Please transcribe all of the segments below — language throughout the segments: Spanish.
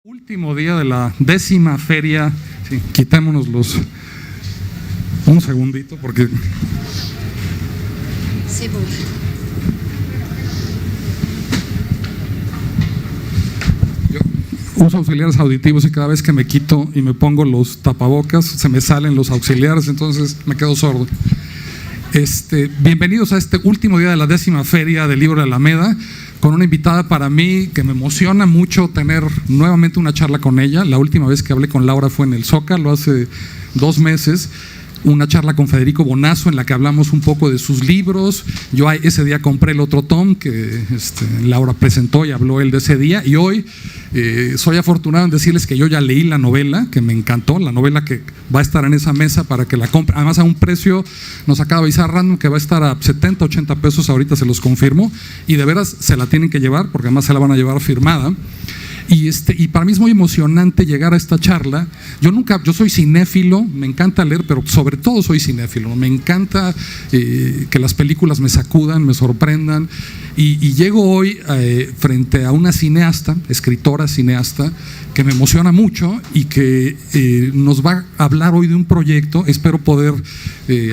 Último día de la 10ª feria. Sí, quitémonos un segundito porque sí, pues. Yo uso auxiliares auditivos y cada vez que me quito y me pongo los tapabocas se me salen los auxiliares, entonces me quedo sordo. Bienvenidos a este último día de la 10ª feria del libro de Alameda, con una invitada para mí que me emociona mucho tener nuevamente una charla con ella. La última vez que hablé con Laura fue en el Zócalo hace 2 meses, una charla con Federico Bonazo en la que hablamos un poco de sus libros. Yo ese día compré el otro tom que Laura presentó y habló él de ese día, y hoy soy afortunado en decirles que yo ya leí la novela, que me encantó, la novela que va a estar en esa mesa para que la compren, además a un precio, nos acaba de avisar Random que va a estar a 70, 80 pesos, ahorita se los confirmo, y de veras se la tienen que llevar porque además se la van a llevar firmada. Y para mí es muy emocionante llegar a esta charla. Yo soy cinéfilo, me encanta leer, pero sobre todo soy cinéfilo. Me encanta que las películas me sacudan, me sorprendan. Y llego hoy frente a una cineasta, escritora cineasta, que me emociona mucho y que nos va a hablar hoy de un proyecto. Espero poder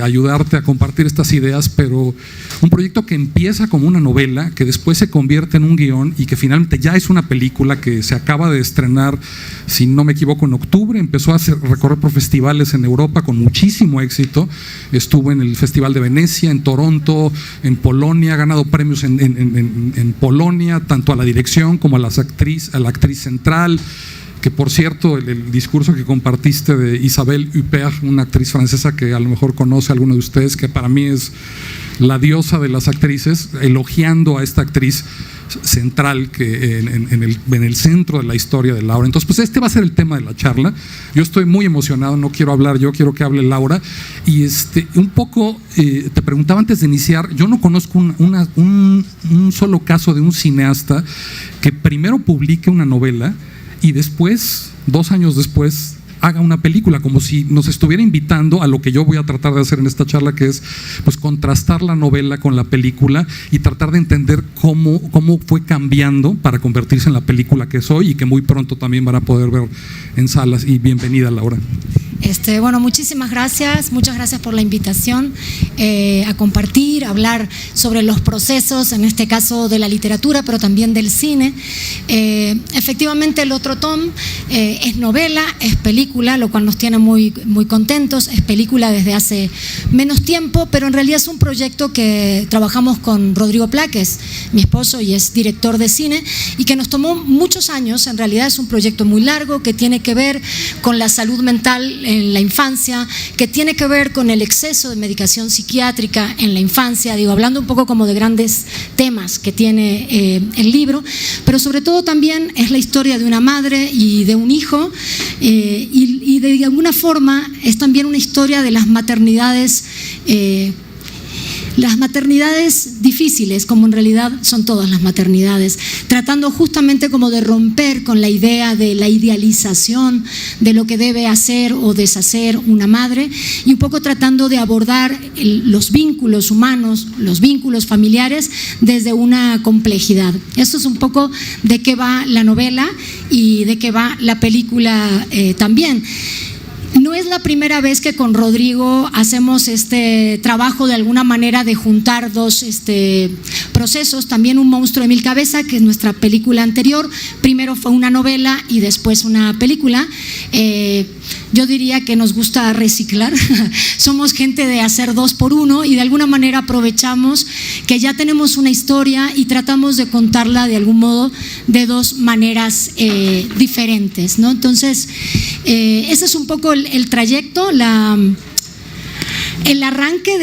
ayudarte a compartir estas ideas, pero un proyecto que empieza como una novela, que después se convierte en un guión y que finalmente ya es una película que se acaba de estrenar, si no me equivoco, en octubre. Empezó a recorrer por festivales en Europa con muchísimo éxito. Estuvo en el Festival de Venecia, en Toronto, en Polonia, ha ganado premios en Polonia, tanto a la dirección como a la actriz central. Que por cierto, el discurso que compartiste de Isabelle Huppert, una actriz francesa que a lo mejor conoce a alguno de ustedes, que para mí es la diosa de las actrices, elogiando a esta actriz central que en el centro de la historia de Laura. Entonces, pues este va a ser el tema de la charla. Yo estoy muy emocionado, no quiero hablar yo, quiero que hable Laura. Y un poco, te preguntaba antes de iniciar, yo no conozco un solo caso de un cineasta que primero publique una novela y después, 2 años después, haga una película, como si nos estuviera invitando a lo que yo voy a tratar de hacer en esta charla, que es pues contrastar la novela con la película y tratar de entender cómo fue cambiando para convertirse en la película que es hoy y que muy pronto también van a poder ver en salas. Y bienvenida, Laura. Bueno, muchísimas gracias, muchas gracias por la invitación a compartir, a hablar sobre los procesos, en este caso de la literatura, pero también del cine. Efectivamente, el otro tom es novela, es película, lo cual nos tiene muy, muy contentos. Es película desde hace menos tiempo, pero en realidad es un proyecto que trabajamos con Rodrigo Plaques, mi esposo, y es director de cine, y que nos tomó muchos años. En realidad es un proyecto muy largo que tiene que ver con la salud mental en la infancia, que tiene que ver con el exceso de medicación psiquiátrica en la infancia, hablando un poco como de grandes temas que tiene el libro, pero sobre todo también es la historia de una madre y de un hijo, y de alguna forma es también una historia de las maternidades difíciles, como en realidad son todas las maternidades, tratando justamente como de romper con la idea de la idealización de lo que debe hacer o deshacer una madre, y un poco tratando de abordar los vínculos humanos, los vínculos familiares desde una complejidad. Esto es un poco de qué va la novela y de qué va la película también. No es la primera vez que con Rodrigo hacemos este trabajo de alguna manera de juntar 2 procesos. También Un monstruo de 1000 cabezas, que es nuestra película anterior. Primero fue una novela y después una película. Yo diría que nos gusta reciclar. Somos gente de hacer 2 por 1 y de alguna manera aprovechamos que ya tenemos una historia y tratamos de contarla de algún modo de 2 maneras diferentes, ¿no? Entonces, ese es un poco el trayecto, el arranque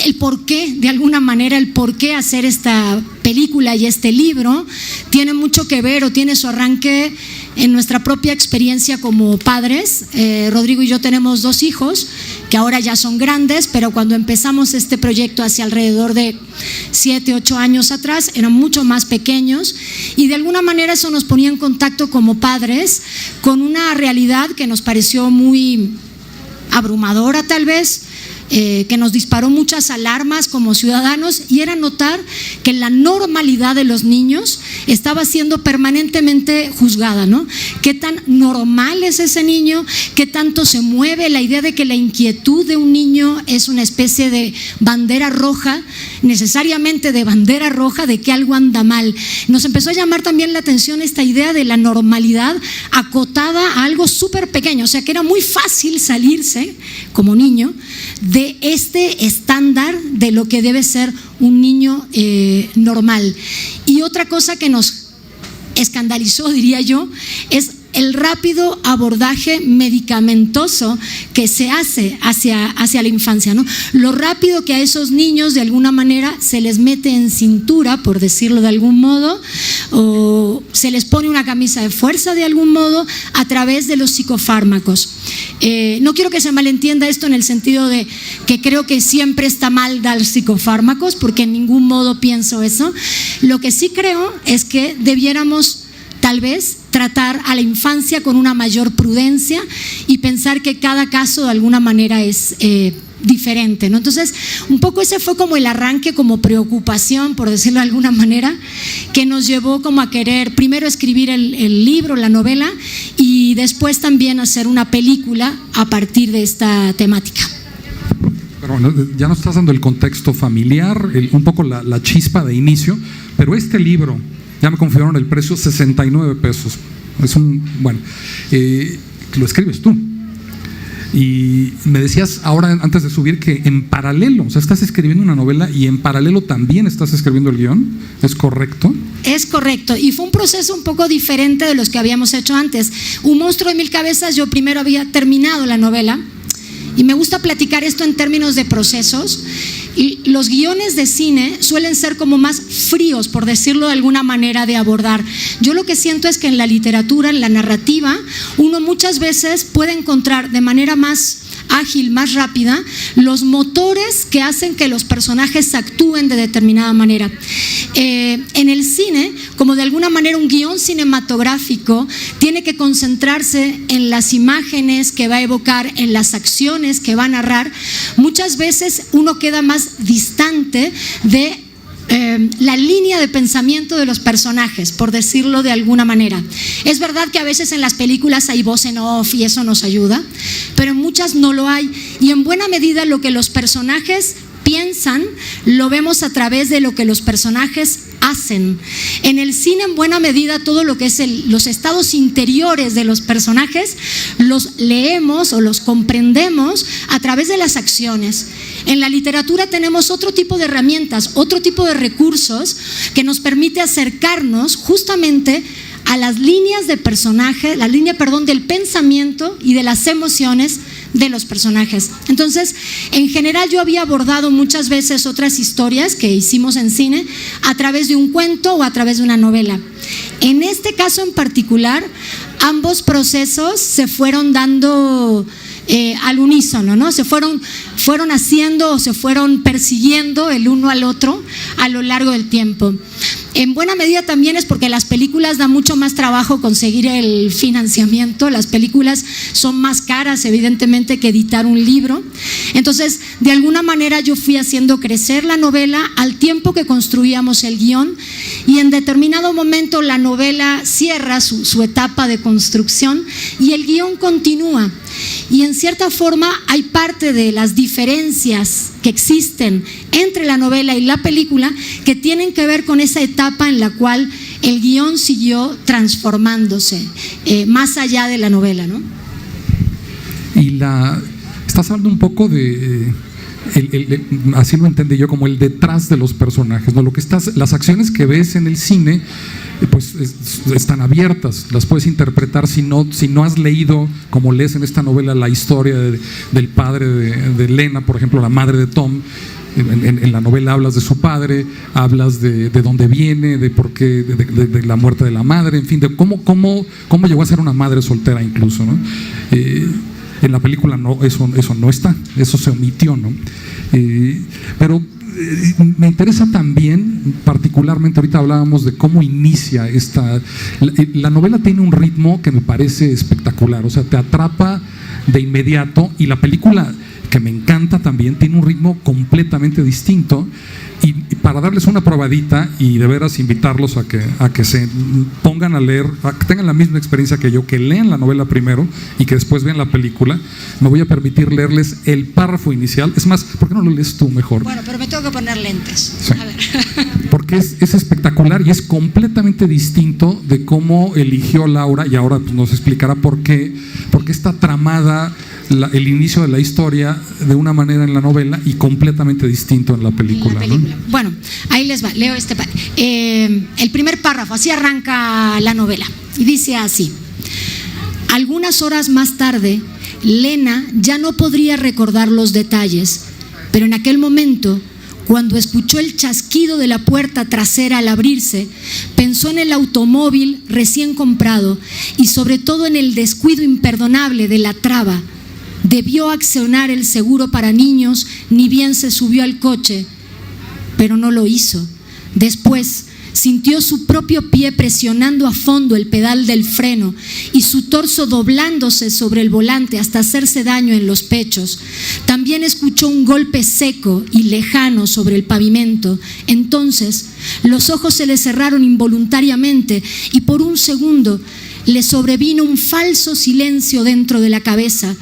el porqué, de alguna manera, el porqué hacer esta película y este libro tiene mucho que ver, o tiene su arranque en nuestra propia experiencia como padres. Rodrigo y yo tenemos 2 hijos que ahora ya son grandes, pero cuando empezamos este proyecto hace alrededor de 7, 8 años atrás, eran mucho más pequeños, y de alguna manera eso nos ponía en contacto como padres con una realidad que nos pareció muy abrumadora tal vez, que nos disparó muchas alarmas como ciudadanos, y era notar que la normalidad de los niños estaba siendo permanentemente juzgada, ¿no? ¿Qué tan normal es ese niño? ¿Qué tanto se mueve? La idea de que la inquietud de un niño es una especie de bandera roja, necesariamente de bandera roja, de que algo anda mal. Nos empezó a llamar también la atención esta idea de la normalidad acotada a algo súper pequeño, o sea que era muy fácil salirse como niño de este estándar de lo que debe ser un niño normal. Y otra cosa que nos escandalizó, diría yo, es el rápido abordaje medicamentoso que se hace hacia la infancia, ¿no? Lo rápido que a esos niños de alguna manera se les mete en cintura, por decirlo de algún modo, o se les pone una camisa de fuerza de algún modo a través de los psicofármacos. No quiero que se malentienda esto en el sentido de que creo que siempre está mal dar psicofármacos, porque en ningún modo pienso eso. Lo que sí creo es que debiéramos tal vez tratar a la infancia con una mayor prudencia y pensar que cada caso de alguna manera es diferente, ¿no? Entonces, un poco ese fue como el arranque, como preocupación, por decirlo de alguna manera, que nos llevó como a querer primero escribir el libro, la novela, y después también hacer una película a partir de esta temática. Pero bueno, ya nos estás dando el contexto familiar, un poco la chispa de inicio, pero este libro, ya me confirmaron el precio, 69 pesos. Es bueno, lo escribes tú. Y me decías ahora, antes de subir, que en paralelo, o sea, estás escribiendo una novela y en paralelo también estás escribiendo el guión. ¿Es correcto? Es correcto, y fue un proceso un poco diferente de los que habíamos hecho antes. Un monstruo de mil cabezas, yo primero había terminado la novela, y me gusta platicar esto en términos de procesos. Y los guiones de cine suelen ser como más fríos, por decirlo de alguna manera, de abordar. Yo lo que siento es que en la literatura, en la narrativa, uno muchas veces puede encontrar de manera más ágil, más rápida, los motores que hacen que los personajes actúen de determinada manera. En el cine, como de alguna manera un guión cinematográfico tiene que concentrarse en las imágenes que va a evocar, en las acciones que va a narrar, muchas veces uno queda más distante de la línea de pensamiento de los personajes, por decirlo de alguna manera. Es verdad que a veces en las películas hay voz en off y eso nos ayuda, pero en muchas no lo hay, y en buena medida lo que los personajes piensan lo vemos a través de lo que los personajes hacen. En el cine, en buena medida, todo lo que es los estados interiores de los personajes los leemos o los comprendemos a través de las acciones. En la literatura tenemos otro tipo de herramientas, otro tipo de recursos que nos permite acercarnos justamente a las líneas de personaje, la línea, del pensamiento y de las emociones de los personajes. Entonces, en general yo había abordado muchas veces otras historias que hicimos en cine a través de un cuento o a través de una novela. En este caso en particular, ambos procesos se fueron dando al unísono, ¿no? Se fueron haciendo o se fueron persiguiendo el uno al otro a lo largo del tiempo. En buena medida también es porque las películas da mucho más trabajo conseguir el financiamiento. Las películas son más caras, evidentemente, que editar un libro. Entonces, de alguna manera yo fui haciendo crecer la novela al tiempo que construíamos el guión, y en determinado momento la novela cierra su etapa de construcción y el guión continúa. Y en cierta forma hay parte de las diferencias que existen entre la novela y la película que tienen que ver con esa etapa en la cual el guión siguió transformándose más allá de la novela, ¿no? Y estás hablando un poco de así lo entendí yo, como el detrás de los personajes, ¿no? Las acciones que ves en el cine, pues están abiertas, las puedes interpretar si no has leído, como lees en esta novela, la historia del padre de Elena, por ejemplo, la madre de Tom. En la novela hablas de su padre, hablas de dónde viene, de por qué, de la muerte de la madre, en fin, de cómo llegó a ser una madre soltera incluso, ¿no? En la película eso no está, eso se omitió, ¿no? Pero me interesa también, particularmente, ahorita hablábamos de cómo inicia la novela tiene un ritmo que me parece espectacular, o sea, te atrapa de inmediato, y la película, que me encanta también, tiene un ritmo completamente distinto. Y para darles una probadita y de veras invitarlos a que se pongan a leer, a que tengan la misma experiencia que yo, que lean la novela primero y que después vean la película, me voy a permitir leerles el párrafo inicial. Es más, ¿por qué no lo lees tú mejor? Bueno, pero me tengo que poner lentes. Sí. A ver. Porque es espectacular y es completamente distinto de cómo eligió Laura, y ahora pues, nos explicará por qué está tramada el inicio de la historia de una manera en la novela y completamente distinto en la película. ¿No? Bueno, ahí les va, leo el primer párrafo, así arranca la novela y dice así: algunas horas más tarde, Lena ya no podría recordar los detalles, pero en aquel momento, cuando escuchó el chasquido de la puerta trasera al abrirse, pensó en el automóvil recién comprado y sobre todo en el descuido imperdonable de la traba. Debió accionar el seguro para niños, ni bien se subió al coche, pero no lo hizo. Después sintió su propio pie presionando a fondo el pedal del freno y su torso doblándose sobre el volante hasta hacerse daño en los pechos. También escuchó un golpe seco y lejano sobre el pavimento. Entonces los ojos se le cerraron involuntariamente y por un segundo le sobrevino un falso silencio dentro de la cabeza,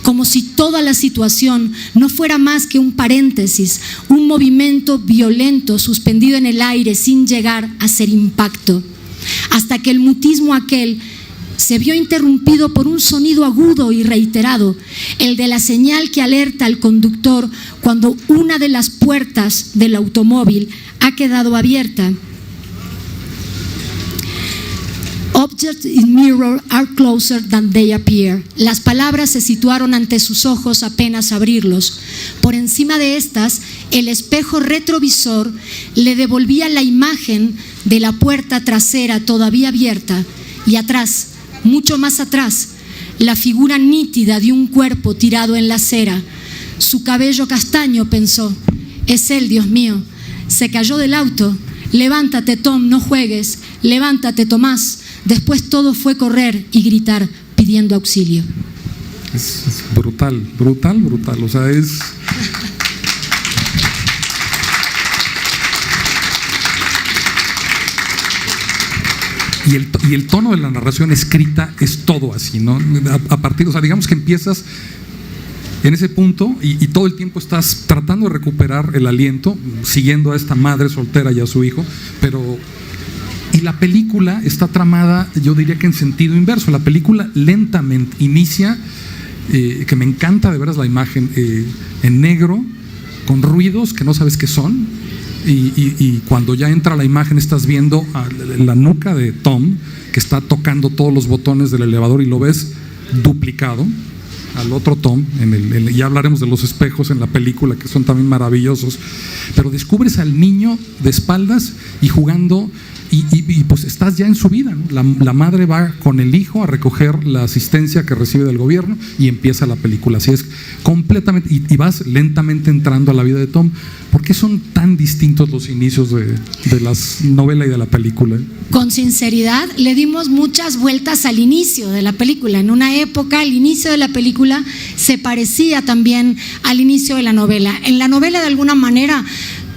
como si toda la situación no fuera más que un paréntesis, un movimiento violento suspendido en el aire sin llegar a ser impacto, hasta que el mutismo aquel se vio interrumpido por un sonido agudo y reiterado, el de la señal que alerta al conductor cuando una de las puertas del automóvil ha quedado abierta. Objects in mirror are closer than they appear. Las palabras se situaron ante sus ojos apenas abrirlos. Por encima de estas, el espejo retrovisor le devolvía la imagen de la puerta trasera todavía abierta y atrás, mucho más atrás, la figura nítida de un cuerpo tirado en la acera. Su cabello castaño, pensó. Es él, Dios mío. Se cayó del auto. Levántate, Tom, no juegues. Levántate, Tomás. Después todo fue correr y gritar pidiendo auxilio. Es brutal. O sea, es... Y el tono de la narración escrita es todo así, ¿no? A partir, o sea, digamos que empiezas en ese punto y todo el tiempo estás tratando de recuperar el aliento, siguiendo a esta madre soltera y a su hijo, pero... Y la película está tramada, yo diría que en sentido inverso. La película lentamente inicia, que me encanta de veras la imagen, en negro, con ruidos que no sabes qué son, y cuando ya entra la imagen estás viendo la nuca de Tom, que está tocando todos los botones del elevador y lo ves duplicado al otro Tom, ya hablaremos de los espejos en la película, que son también maravillosos, pero descubres al niño de espaldas y jugando. Y pues estás ya en su vida, ¿no? La madre va con el hijo a recoger la asistencia que recibe del gobierno y empieza la película. Así es, completamente, y vas lentamente entrando a la vida de Tom. ¿Por qué son tan distintos los inicios de la novela y de la película? Con sinceridad, le dimos muchas vueltas al inicio de la película. En una época, el inicio de la película se parecía también al inicio de la novela. En la novela, de alguna manera,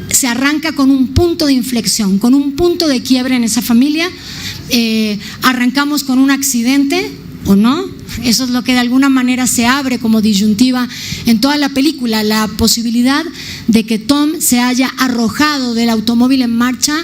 se arranca con un punto de inflexión, con un punto de quiebre en esa familia. Arrancamos con un accidente, ¿o no? Eso es lo que de alguna manera se abre como disyuntiva en toda la película, la posibilidad de que Tom se haya arrojado del automóvil en marcha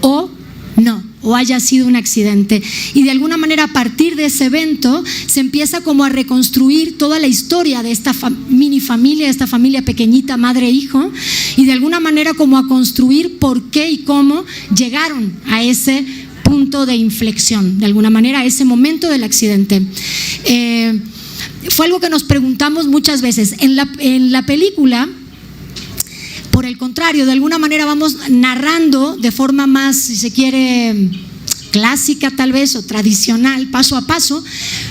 o no, o haya sido un accidente. Y de alguna manera, a partir de ese evento se empieza como a reconstruir toda la historia de esta mini familia, de esta familia pequeñita, madre e hijo, y de alguna manera como a construir por qué y cómo llegaron a ese punto de inflexión, de alguna manera a ese momento del accidente. Fue algo que nos preguntamos muchas veces. En la película, por el contrario, de alguna manera vamos narrando de forma más, si se quiere, clásica tal vez o tradicional, paso a paso,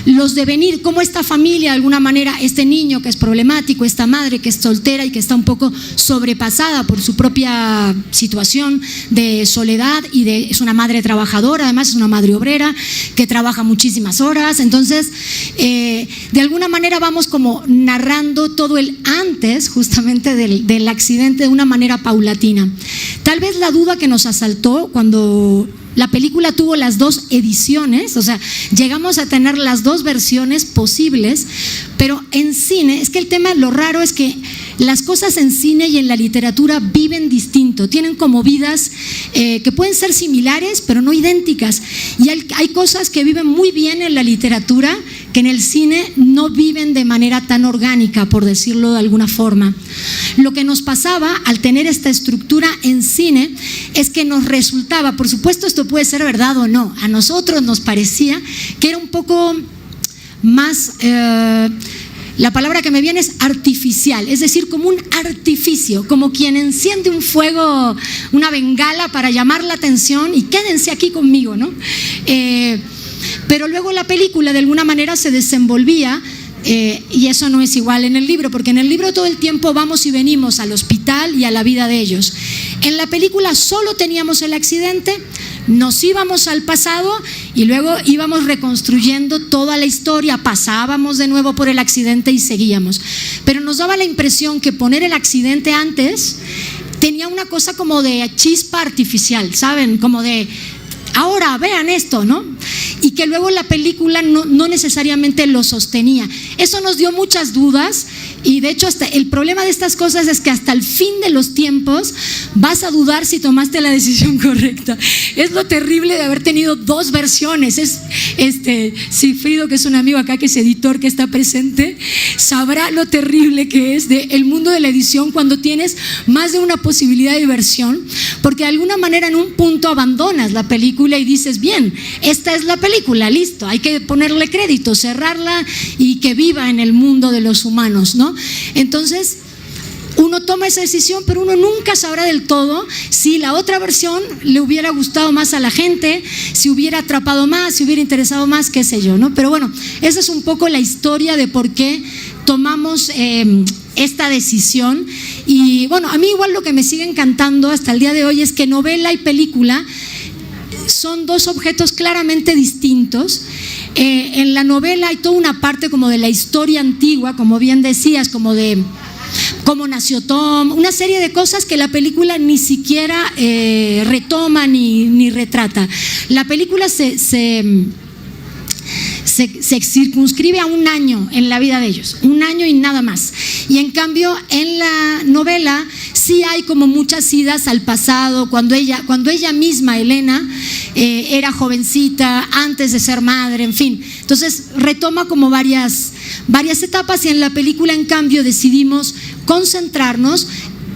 los devenir, cómo esta familia de alguna manera, este niño que es problemático, esta madre que es soltera y que está un poco sobrepasada por su propia situación de soledad es una madre trabajadora, además es una madre obrera que trabaja muchísimas horas. Entonces de alguna manera vamos como narrando todo el antes justamente del accidente de una manera paulatina. Tal vez la duda que nos asaltó cuando la película tuvo las dos ediciones, o sea, llegamos a tener las dos versiones posibles, pero en cine, es que el tema, lo raro es que las cosas en cine y en la literatura viven distinto, tienen como vidas que pueden ser similares, pero no idénticas. Y hay cosas que viven muy bien en la literatura que en el cine no viven de manera tan orgánica, por decirlo de alguna forma. Lo que nos pasaba al tener esta estructura en cine es que nos resultaba, por supuesto esto puede ser verdad o no, a nosotros nos parecía que era un poco más, la palabra que me viene es artificial, es decir, como un artificio, como quien enciende un fuego, una bengala para llamar la atención y quédense aquí conmigo, ¿no? Pero luego la película de alguna manera se desenvolvía. Y eso no es igual en el libro, porque en el libro todo el tiempo vamos y venimos al hospital y a la vida de ellos. En la película solo teníamos el accidente, nos íbamos al pasado y luego íbamos reconstruyendo toda la historia, pasábamos de nuevo por el accidente y seguíamos. Pero nos daba la impresión que poner el accidente antes tenía una cosa como de chispa artificial, ¿saben? Como de ahora vean esto, ¿no? Y que luego la película no necesariamente lo sostenía. Eso nos dio muchas dudas y de hecho hasta el problema de estas cosas es que hasta el fin de los tiempos vas a dudar si tomaste la decisión correcta. Es lo terrible de haber tenido dos versiones. Es Sigfrido, que es un amigo acá que es editor, que está presente, sabrá lo terrible que es el mundo de la edición cuando tienes más de una posibilidad de versión, porque de alguna manera en un punto abandonas la película y dices, bien, esta es la película, listo, hay que ponerle crédito, cerrarla y que viva en el mundo de los humanos, ¿no? Entonces uno toma esa decisión, pero uno nunca sabrá del todo si la otra versión le hubiera gustado más a la gente, si hubiera atrapado más, si hubiera interesado más, qué sé yo, ¿no? Pero bueno, esa es un poco la historia de por qué tomamos esta decisión. Y bueno, a mí igual lo que me sigue encantando hasta el día de hoy es que novela y película son dos objetos claramente distintos. En la novela hay toda una parte como de la historia antigua, como bien decías, como de cómo nació Tom, una serie de cosas que la película ni siquiera retoma ni retrata. La película se circunscribe a un año en la vida de ellos, un año y nada más. Y en cambio en la novela sí hay como muchas idas al pasado, cuando ella misma, Elena, era jovencita, antes de ser madre, en fin. Entonces retoma como varias etapas, y en la película en cambio decidimos concentrarnos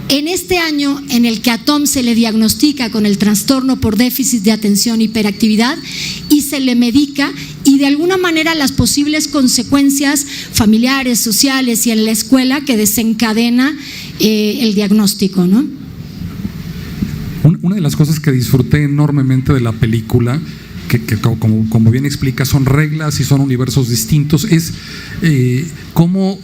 en este año en el que a Tom se le diagnostica con el trastorno por déficit de atención e hiperactividad y se le medica, y de alguna manera las posibles consecuencias familiares, sociales y en la escuela que desencadena el diagnóstico, ¿no? Una de las cosas que disfruté enormemente de la película, que como bien explica, son reglas y son universos distintos, es cómo,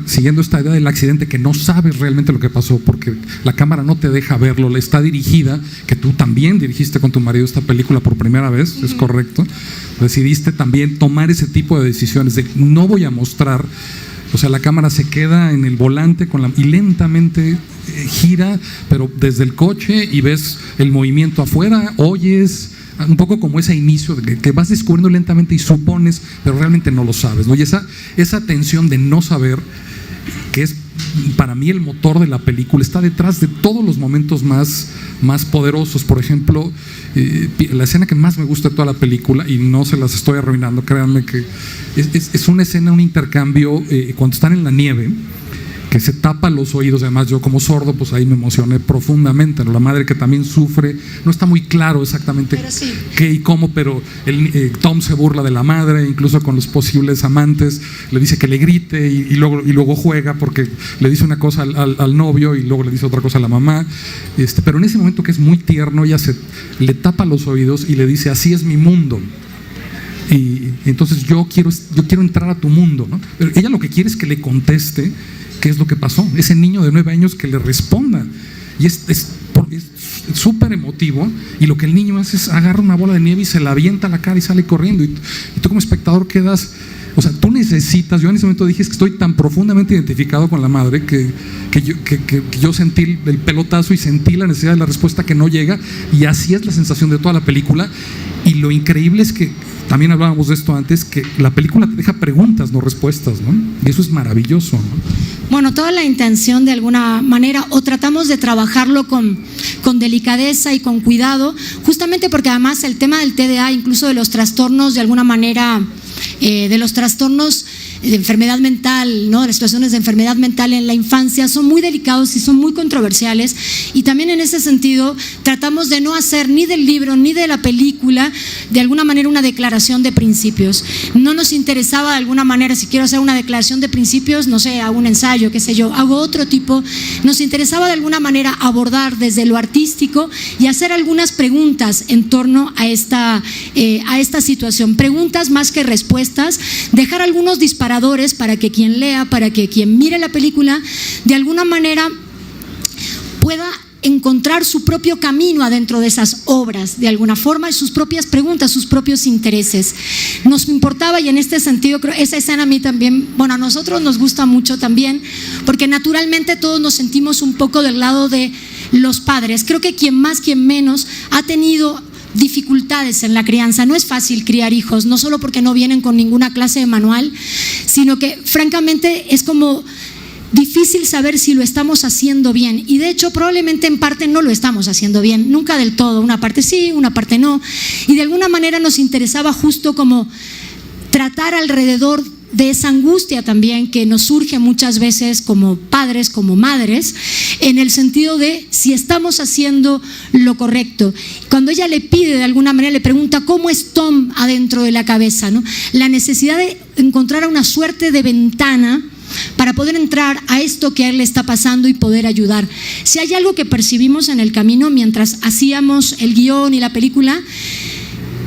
siguiendo esta idea del accidente, que no sabes realmente lo que pasó porque la cámara no te deja verlo, le está dirigida, que tú también dirigiste con tu marido esta película por primera vez, ¿es correcto? Decidiste también tomar ese tipo de decisiones de no voy a mostrar, o sea, la cámara se queda en el volante y lentamente gira, pero desde el coche, y ves el movimiento afuera, oyes un poco como ese inicio que vas descubriendo lentamente y supones, pero realmente no lo sabes, ¿no? Y esa tensión de no saber, que es para mí el motor de la película, está detrás de todos los momentos más poderosos. Por ejemplo, la escena que más me gusta de toda la película, y no se las estoy arruinando, créanme que es una escena, un intercambio cuando están en la nieve, que se tapa los oídos. Además, yo como sordo, pues ahí me emocioné profundamente, ¿no? La madre que también sufre, no está muy claro exactamente sí qué y cómo, pero Tom se burla de la madre, incluso con los posibles amantes, le dice que le grite y luego juega porque le dice una cosa al novio y luego le dice otra cosa a la mamá. Pero en ese momento, que es muy tierno, ella le tapa los oídos y le dice: así es mi mundo. Y entonces yo quiero entrar a tu mundo, ¿no? Pero ella lo que quiere es que le conteste qué es lo que pasó, ese niño de 9 años que le responda, y es súper emotivo, y lo que el niño hace es agarra una bola de nieve y se la avienta a la cara y sale corriendo, y tú como espectador quedas, o sea, tú necesitas. Yo en ese momento dije: es que estoy tan profundamente identificado con la madre que yo sentí el pelotazo y sentí la necesidad de la respuesta que no llega, y así es la sensación de toda la película. Y lo increíble es que, también hablábamos de esto antes, que la película te deja preguntas, no respuestas, ¿no? Y eso es maravilloso, ¿no? Bueno, toda la intención de alguna manera, o tratamos de trabajarlo con delicadeza y con cuidado, justamente porque además el tema del TDA, incluso de los trastornos de alguna manera, de los trastornos de enfermedad mental, ¿no? Las situaciones de enfermedad mental en la infancia son muy delicados y son muy controversiales, y también en ese sentido tratamos de no hacer ni del libro ni de la película de alguna manera una declaración de principios. No nos interesaba de alguna manera: si quiero hacer una declaración de principios, no sé, hago un ensayo, qué sé yo, hago otro tipo. Nos interesaba de alguna manera abordar desde lo artístico y hacer algunas preguntas en torno a esta situación, preguntas más que respuestas, dejar algunos disparadores para que quien lea, para que quien mire la película de alguna manera pueda encontrar su propio camino adentro de esas obras, de alguna forma, y sus propias preguntas, sus propios intereses. Nos importaba, y en este sentido creo esa escena a mí también, bueno, a nosotros nos gusta mucho también, porque naturalmente todos nos sentimos un poco del lado de los padres. Creo que quien más, quien menos ha tenido dificultades en la crianza. No es fácil criar hijos, no solo porque no vienen con ninguna clase de manual, sino que francamente es como difícil saber si lo estamos haciendo bien, y de hecho probablemente en parte no lo estamos haciendo bien, nunca del todo, una parte sí, una parte no, y de alguna manera nos interesaba justo como tratar alrededor de esa angustia también que nos surge muchas veces como padres, como madres, en el sentido de si estamos haciendo lo correcto. Cuando ella le pide, de alguna manera le pregunta cómo es Tom adentro de la cabeza, ¿no? La necesidad de encontrar una suerte de ventana para poder entrar a esto que a él le está pasando y poder ayudar. Si hay algo que percibimos en el camino mientras hacíamos el guión y la película,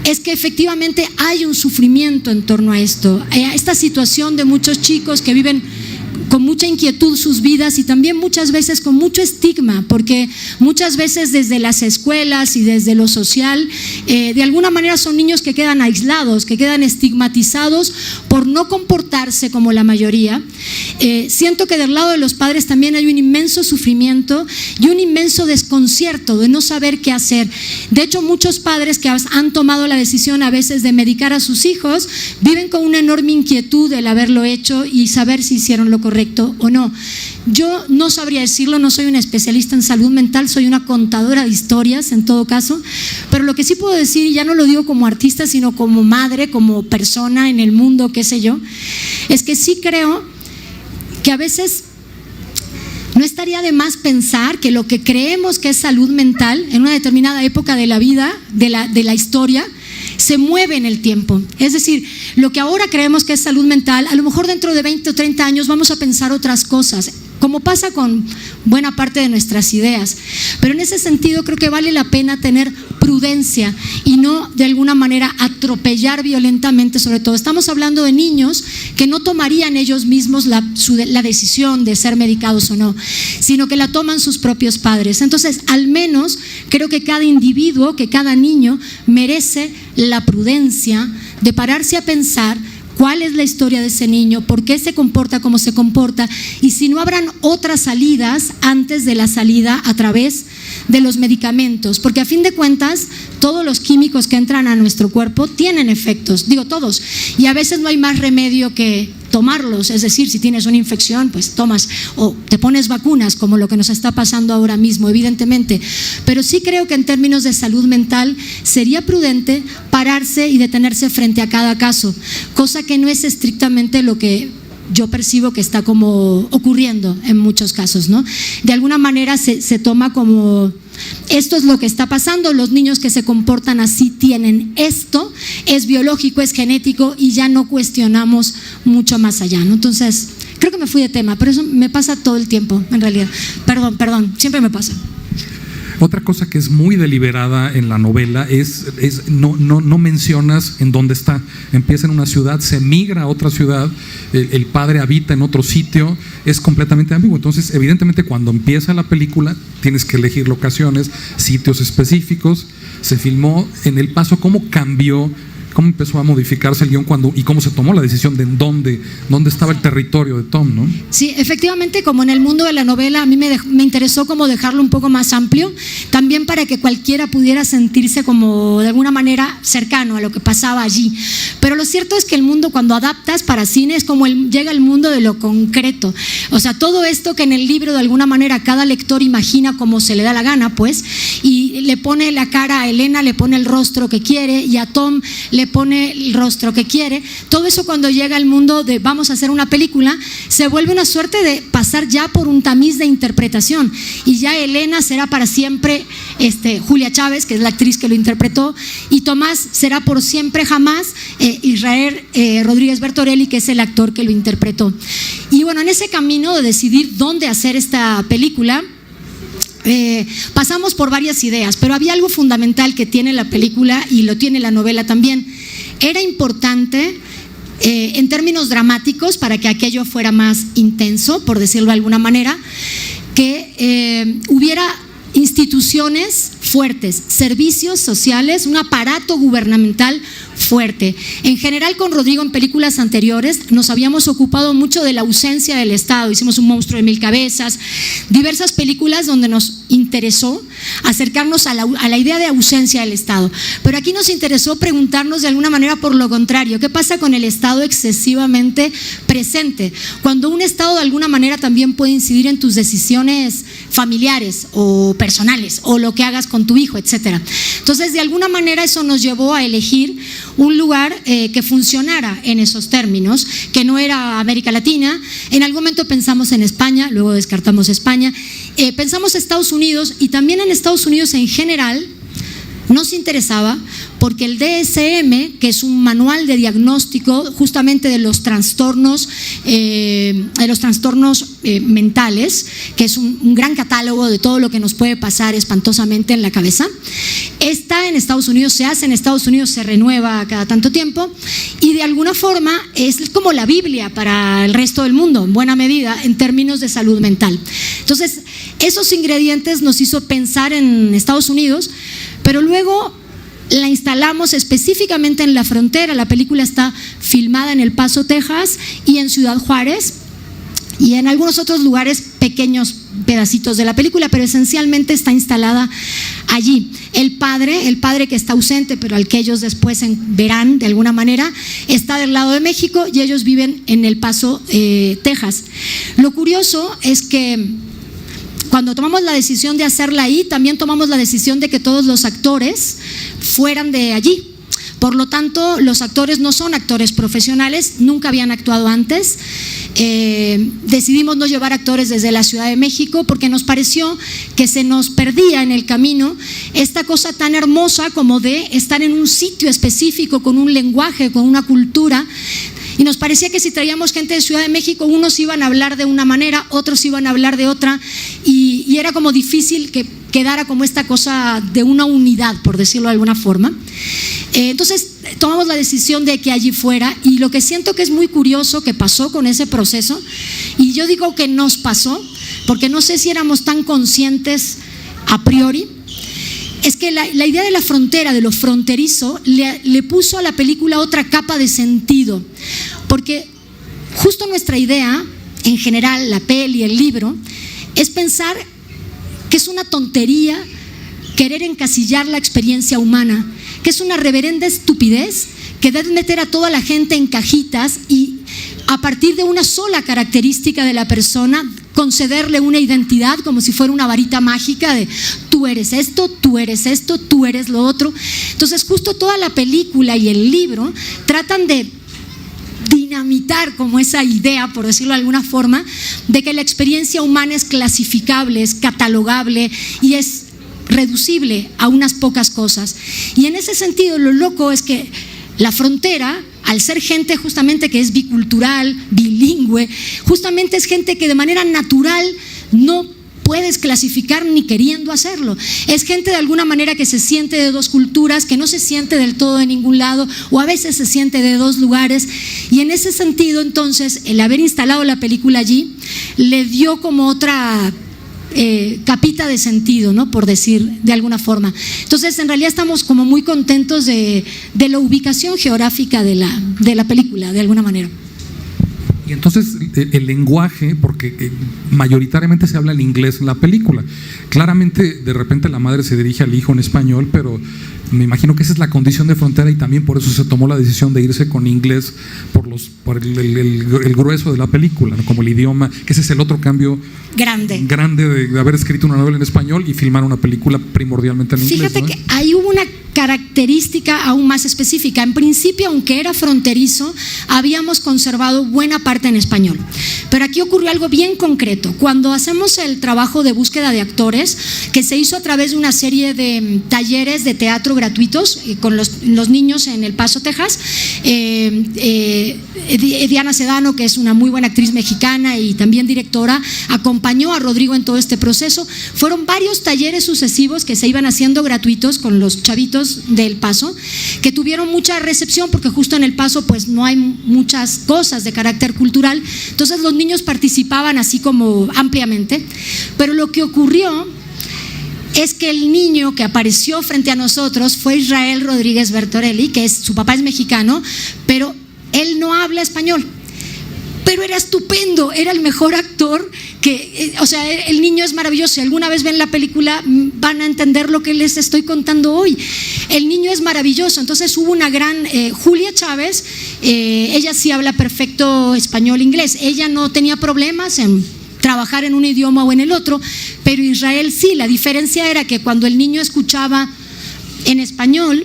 es que efectivamente hay un sufrimiento en torno a esto, a esta situación de muchos chicos que viven con mucha inquietud sus vidas, y también muchas veces con mucho estigma, porque muchas veces desde las escuelas y desde lo social, de alguna manera son niños que quedan aislados, que quedan estigmatizados por no comportarse como la mayoría. Siento que del lado de los padres también hay un inmenso sufrimiento y un inmenso desconcierto de no saber qué hacer. De hecho, muchos padres que han tomado la decisión a veces de medicar a sus hijos viven con una enorme inquietud del haberlo hecho y saber si hicieron lo correcto o no. Yo no sabría decirlo, no soy una especialista en salud mental, soy una contadora de historias en todo caso, pero lo que sí puedo decir, y ya no lo digo como artista, sino como madre, como persona en el mundo, qué sé yo, es que sí creo que a veces no estaría de más pensar que lo que creemos que es salud mental en una determinada época de la vida, de la historia, se mueve en el tiempo. Es decir, lo que ahora creemos que es salud mental, a lo mejor dentro de 20 o 30 años vamos a pensar otras cosas, como pasa con buena parte de nuestras ideas. Pero en ese sentido creo que vale la pena tener prudencia y no de alguna manera atropellar violentamente. Sobre todo estamos hablando de niños que no tomarían ellos mismos la decisión de ser medicados o no, sino que la toman sus propios padres. Entonces, al menos creo que cada individuo, que cada niño merece la prudencia de pararse a pensar cuál es la historia de ese niño, por qué se comporta como se comporta, y si no habrán otras salidas antes de la salida a través de los medicamentos, porque a fin de cuentas todos los químicos que entran a nuestro cuerpo tienen efectos, digo todos, y a veces no hay más remedio que tomarlos. Es decir, si tienes una infección, pues tomas o te pones vacunas, como lo que nos está pasando ahora mismo, evidentemente. Pero sí creo que en términos de salud mental sería prudente pararse y detenerse frente a cada caso, cosa que no es estrictamente lo que yo percibo que está como ocurriendo en muchos casos, ¿no? De alguna manera se toma como, esto es lo que está pasando, los niños que se comportan así tienen esto, es biológico, es genético y ya no cuestionamos mucho más allá, ¿no? Entonces, creo que me fui de tema, pero eso me pasa todo el tiempo, en realidad. Perdón, siempre me pasa. Otra cosa que es muy deliberada en la novela es no mencionas en dónde está. Empieza en una ciudad, se migra a otra ciudad, el padre habita en otro sitio, es completamente ambiguo. Entonces, evidentemente, cuando empieza la película, tienes que elegir locaciones, sitios específicos. Se filmó en El Paso. ¿Cómo cambió? ¿Cómo empezó a modificarse el guión y cómo se tomó la decisión de dónde estaba el territorio de Tom, ¿no? Sí, efectivamente, como en el mundo de la novela, a mí me interesó como dejarlo un poco más amplio, también para que cualquiera pudiera sentirse como de alguna manera cercano a lo que pasaba allí. Pero lo cierto es que el mundo, cuando adaptas para cine, es como llega el mundo de lo concreto. O sea, todo esto que en el libro de alguna manera cada lector imagina como se le da la gana, pues, y le pone la cara a Elena, le pone el rostro que quiere, y a Tom le pone el rostro que quiere. Todo eso, cuando llega al mundo de vamos a hacer una película, se vuelve una suerte de pasar ya por un tamiz de interpretación, y ya Elena será para siempre Julia Chávez, que es la actriz que lo interpretó, y Tomás será por siempre jamás Israel Rodríguez Bertorelli, que es el actor que lo interpretó. Y bueno, en ese camino de decidir dónde hacer esta película, pasamos por varias ideas, pero había algo fundamental que tiene la película y lo tiene la novela también. Era importante en términos dramáticos, para que aquello fuera más intenso, por decirlo de alguna manera, que hubiera instituciones fuertes, servicios sociales, un aparato gubernamental fuerte. En general, con Rodrigo, en películas anteriores nos habíamos ocupado mucho de la ausencia del Estado. Hicimos Un monstruo de mil cabezas, diversas películas donde nos interesó acercarnos a la idea de ausencia del Estado. Pero aquí nos interesó preguntarnos de alguna manera por lo contrario: ¿qué pasa con el Estado excesivamente presente? Cuando un Estado de alguna manera también puede incidir en tus decisiones familiares o personales, o lo que hagas con tu hijo, etcétera. Entonces, de alguna manera, eso nos llevó a elegir un lugar que funcionara en esos términos, que no era América Latina. En algún momento pensamos en España, luego descartamos España, pensamos Estados Unidos, y también en Estados Unidos en general nos interesaba porque el DSM, que es un manual de diagnóstico justamente de los trastornos mentales, que es un gran catálogo de todo lo que nos puede pasar espantosamente en la cabeza, está en Estados Unidos, se hace en Estados Unidos, se renueva cada tanto tiempo, y de alguna forma es como la Biblia para el resto del mundo, en buena medida, en términos de salud mental. Entonces, esos ingredientes nos hizo pensar en Estados Unidos, pero luego la instalamos específicamente en la frontera. La película está filmada en El Paso, Texas, y en Ciudad Juárez, y en algunos otros lugares, pequeños pedacitos de la película, pero esencialmente está instalada allí. El padre que está ausente, pero al que ellos después verán de alguna manera, está del lado de México, y ellos viven en El Paso, Texas. Lo curioso es que cuando tomamos la decisión de hacerla ahí, también tomamos la decisión de que todos los actores fueran de allí. Por lo tanto, los actores no son actores profesionales, nunca habían actuado antes. Decidimos no llevar actores desde la Ciudad de México porque nos pareció que se nos perdía en el camino esta cosa tan hermosa como de estar en un sitio específico, con un lenguaje, con una cultura. Y nos parecía que si traíamos gente de Ciudad de México, unos iban a hablar de una manera, otros iban a hablar de otra, y era como difícil que quedara como esta cosa de una unidad, por decirlo de alguna forma. Entonces tomamos la decisión de que allí fuera, y lo que siento que es muy curioso que pasó con ese proceso, y yo digo que nos pasó porque no sé si éramos tan conscientes a priori, es que la idea de la frontera, de lo fronterizo, le puso a la película otra capa de sentido, porque justo nuestra idea, en general, la peli, el libro, es pensar que es una tontería querer encasillar la experiencia humana, que es una reverenda estupidez querer meter a toda la gente en cajitas y a partir de una sola característica de la persona concederle una identidad como si fuera una varita mágica de tú eres esto, tú eres esto, tú eres lo otro. Entonces, justo toda la película y el libro tratan de dinamitar como esa idea, por decirlo de alguna forma, de que la experiencia humana es clasificable, es catalogable y es reducible a unas pocas cosas. Y en ese sentido, lo loco es que la frontera, al ser gente justamente que es bicultural, bilingüe, justamente es gente que de manera natural no puedes clasificar ni queriendo hacerlo. Es gente de alguna manera que se siente de dos culturas, que no se siente del todo de ningún lado, o a veces se siente de dos lugares. Y en ese sentido, entonces, el haber instalado la película allí le dio como otra capita de sentido, ¿no? Por decir de alguna forma. Entonces, en realidad estamos como muy contentos de la ubicación geográfica de la película, de alguna manera. Y entonces el lenguaje, porque mayoritariamente se habla el inglés en la película. Claramente, de repente la madre se dirige al hijo en español, pero me imagino que esa es la condición de frontera y también por eso se tomó la decisión de irse con inglés por el grueso de la película, ¿no? Como el idioma, que ese es el otro cambio grande de haber escrito una novela en español y filmar una película primordialmente en inglés. Fíjate, ¿no? que ahí hubo una característica aún más específica. En principio, aunque era fronterizo, habíamos conservado buena parte en español. Pero aquí ocurrió algo bien concreto. Cuando hacemos el trabajo de búsqueda de actores, que se hizo a través de una serie de talleres de teatro gratuitos con los niños en El Paso, Texas, Diana Sedano, que es una muy buena actriz mexicana y también directora, acompañó a Rodrigo en todo este proceso. Fueron varios talleres sucesivos que se iban haciendo gratuitos con los chavitos del Paso, que tuvieron mucha recepción porque justo en El Paso pues no hay muchas cosas de carácter cultural, entonces los niños participaban así como ampliamente. Pero lo que ocurrió es que el niño que apareció frente a nosotros fue Israel Rodríguez Bertorelli, que su papá es mexicano, pero él no habla español. Pero era estupendo, era el mejor actor o sea, el niño es maravilloso. Si alguna vez ven la película van a entender lo que les estoy contando hoy. El niño es maravilloso. Entonces hubo una gran Julia Chávez, ella sí habla perfecto español e inglés, ella no tenía problemas en trabajar en un idioma o en el otro, pero Israel sí. La diferencia era que cuando el niño escuchaba en español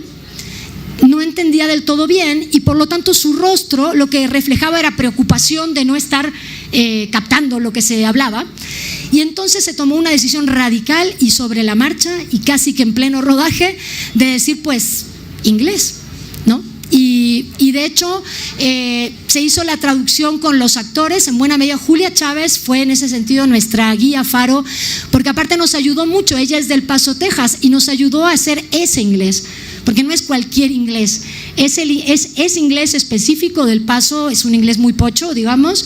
no entendía del todo bien y por lo tanto su rostro lo que reflejaba era preocupación de no estar captando lo que se hablaba, y entonces se tomó una decisión radical y sobre la marcha y casi que en pleno rodaje de decir pues inglés, ¿no? Y de hecho se hizo la traducción con los actores. En buena medida Julia Chávez fue en ese sentido nuestra guía faro, porque aparte nos ayudó mucho. Ella es del Paso, Texas, y nos ayudó a hacer ese inglés, porque no es cualquier inglés, es inglés específico del Paso, es un inglés muy pocho, digamos,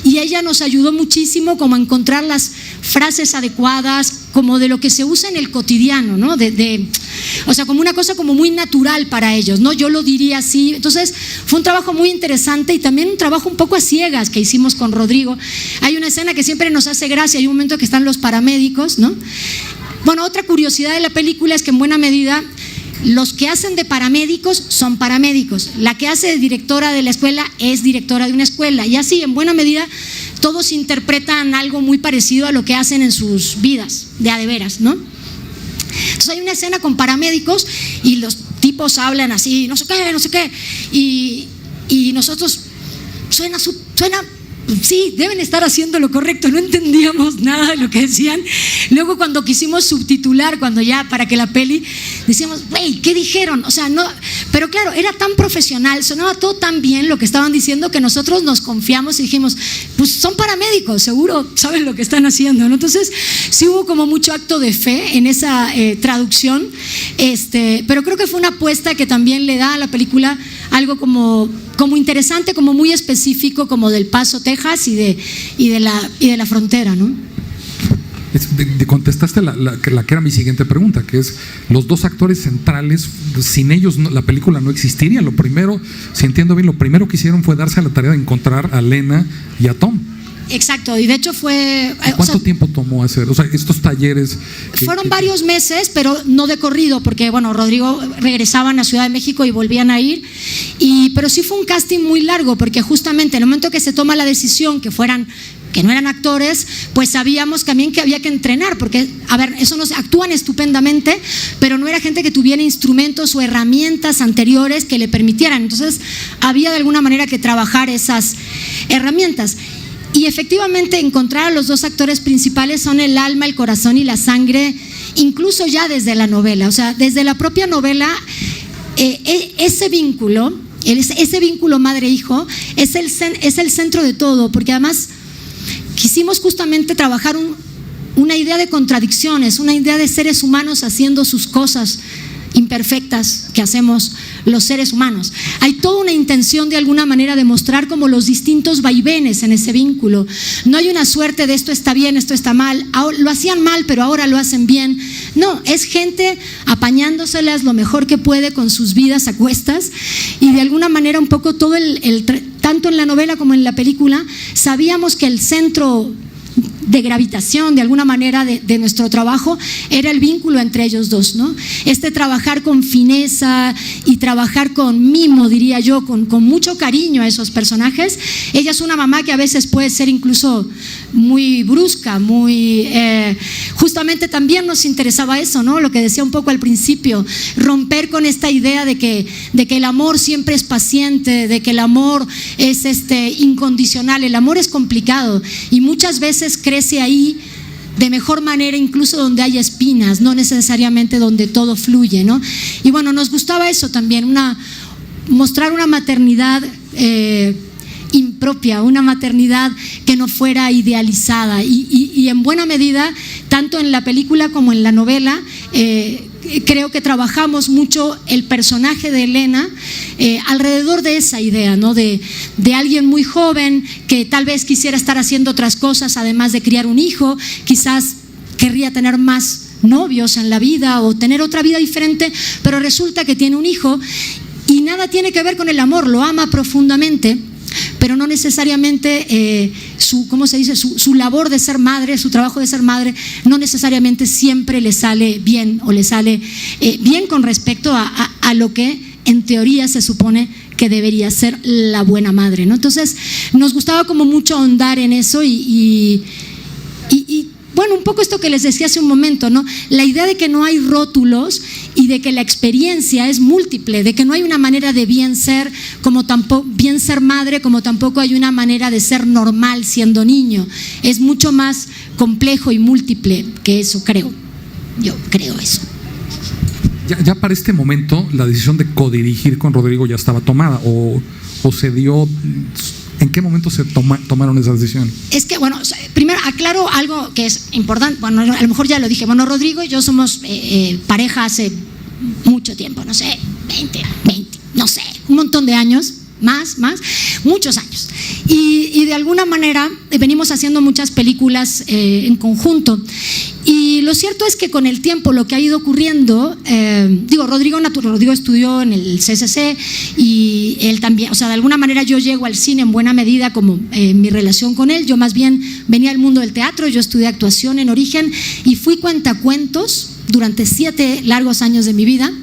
y ella nos ayudó muchísimo como a encontrar las frases adecuadas, como de lo que se usa en el cotidiano, ¿no? O sea, como una cosa como muy natural para ellos, ¿no? Yo lo diría así. Entonces fue un trabajo muy interesante y también un trabajo un poco a ciegas que hicimos con Rodrigo. Hay una escena que siempre nos hace gracia, hay un momento que están los paramédicos, ¿no? Bueno, otra curiosidad de la película es que en buena medida los que hacen de paramédicos son paramédicos, la que hace de directora de la escuela es directora de una escuela, y así en buena medida todos interpretan algo muy parecido a lo que hacen en sus vidas de a de veras, ¿no? Entonces hay una escena con paramédicos y los tipos hablan así, no sé qué, y nosotros suena sí, deben estar haciendo lo correcto, no entendíamos nada de lo que decían. Luego cuando quisimos subtitular, cuando ya para que la peli, decíamos, güey, ¿qué dijeron? O sea, no, pero claro, era tan profesional, sonaba todo tan bien lo que estaban diciendo que nosotros nos confiamos y dijimos, pues son paramédicos, seguro saben lo que están haciendo, ¿no? Entonces sí hubo como mucho acto de fe en esa traducción, pero creo que fue una apuesta que también le da a la película algo como interesante, como muy específico, como del Paso, Texas y de la frontera, ¿no? Contestaste la que era mi siguiente pregunta, que es los dos actores centrales, sin ellos la película no existiría. Lo primero, si entiendo bien, lo primero que hicieron fue darse a la tarea de encontrar a Lena y a Tom. Exacto, y de hecho fue… ¿Cuánto tiempo tomó hacer? O sea, estos talleres… Fueron varios meses, pero no de corrido, porque bueno, Rodrigo regresaban a Ciudad de México y volvían a ir, pero sí fue un casting muy largo, porque justamente en el momento que se toma la decisión que fueran que no eran actores, pues sabíamos también que había que entrenar, porque, a ver, eso nos actúan estupendamente, pero no era gente que tuviera instrumentos o herramientas anteriores que le permitieran. Entonces, había de alguna manera que trabajar esas herramientas. Y efectivamente encontrar a los dos actores principales son el alma, el corazón y la sangre, incluso ya desde la novela. O sea, desde la propia novela, ese vínculo madre-hijo es el centro de todo, porque además quisimos justamente trabajar una idea de contradicciones, una idea de seres humanos haciendo sus cosas imperfectas que hacemos los seres humanos. Hay toda una intención de alguna manera de mostrar como los distintos vaivenes en ese vínculo. No hay una suerte de esto está bien, esto está mal, lo hacían mal pero ahora lo hacen bien. No, es gente apañándoselas lo mejor que puede con sus vidas a cuestas, y de alguna manera un poco todo tanto en la novela como en la película sabíamos que el centro de gravitación de alguna manera de nuestro trabajo era el vínculo entre ellos dos, ¿no? Trabajar con fineza y trabajar con mimo, diría yo, con mucho cariño a esos personajes. Ella es una mamá que a veces puede ser incluso muy brusca, justamente también nos interesaba eso, ¿no? Lo que decía un poco al principio, romper con esta idea de que el amor siempre es paciente, de que el amor es incondicional. El amor es complicado y muchas veces crece ahí de mejor manera, incluso donde hay espinas, no necesariamente donde todo fluye, ¿no? Y bueno, nos gustaba eso también, mostrar una maternidad impropia, una maternidad que no fuera idealizada, y en buena medida, tanto en la película como en la novela, creo que trabajamos mucho el personaje de Elena alrededor de esa idea, ¿no? De alguien muy joven que tal vez quisiera estar haciendo otras cosas además de criar un hijo, quizás querría tener más novios en la vida o tener otra vida diferente, pero resulta que tiene un hijo y nada tiene que ver con el amor, lo ama profundamente, pero no necesariamente su labor de ser madre, su trabajo de ser madre, no necesariamente siempre le sale bien o le sale bien con respecto a lo que en teoría se supone que debería ser la buena madre, ¿no? Entonces nos gustaba como mucho ahondar en eso y bueno, un poco esto que les decía hace un momento, ¿no? La idea de que no hay rótulos y de que la experiencia es múltiple, de que no hay una manera de bien ser madre, como tampoco hay una manera de ser normal siendo niño. Es mucho más complejo y múltiple que eso, creo. Yo creo eso. Ya para este momento la decisión de codirigir con Rodrigo ya estaba tomada o se dio. ¿En qué momento se tomaron esa decisión? Es que, bueno, primero aclaro algo que es importante. Bueno, a lo mejor ya lo dije. Bueno, Rodrigo y yo somos pareja hace mucho tiempo, no sé, 20, no sé, un montón de años, más, muchos años. Y de alguna manera venimos haciendo muchas películas en conjunto. Y lo cierto es que con el tiempo lo que ha ido ocurriendo, Rodrigo estudió en el CCC y él también, o sea, de alguna manera yo llego al cine en buena medida como mi relación con él. Yo más bien venía al mundo del teatro, yo estudié actuación en origen y fui cuentacuentos durante 7 largos años de mi vida,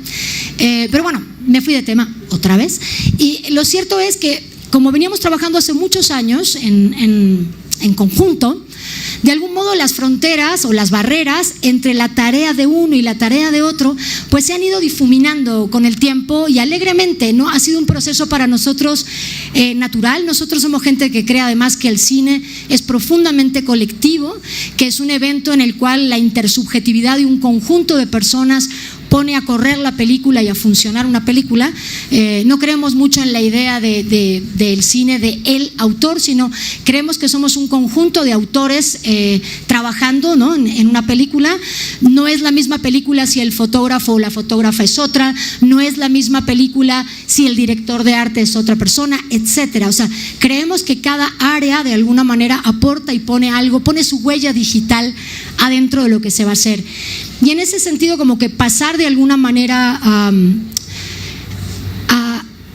pero bueno, me fui de tema otra vez. Y lo cierto es que como veníamos trabajando hace muchos años en conjunto, de algún modo las fronteras o las barreras entre la tarea de uno y la tarea de otro pues se han ido difuminando con el tiempo y alegremente, ¿no? Ha sido un proceso para nosotros natural. Nosotros somos gente que cree además que el cine es profundamente colectivo, que es un evento en el cual la intersubjetividad de un conjunto de personas pone a correr la película y a funcionar una película. No creemos mucho en la idea del cine de el autor, sino creemos que somos un conjunto de autores trabajando, ¿no? en una película. No es la misma película si el fotógrafo o la fotógrafa es otra, no es la misma película si el director de arte es otra persona, etcétera. O sea, creemos que cada área de alguna manera aporta y pone algo, pone su huella digital adentro de lo que se va a hacer. Y en ese sentido como que pasar de alguna manera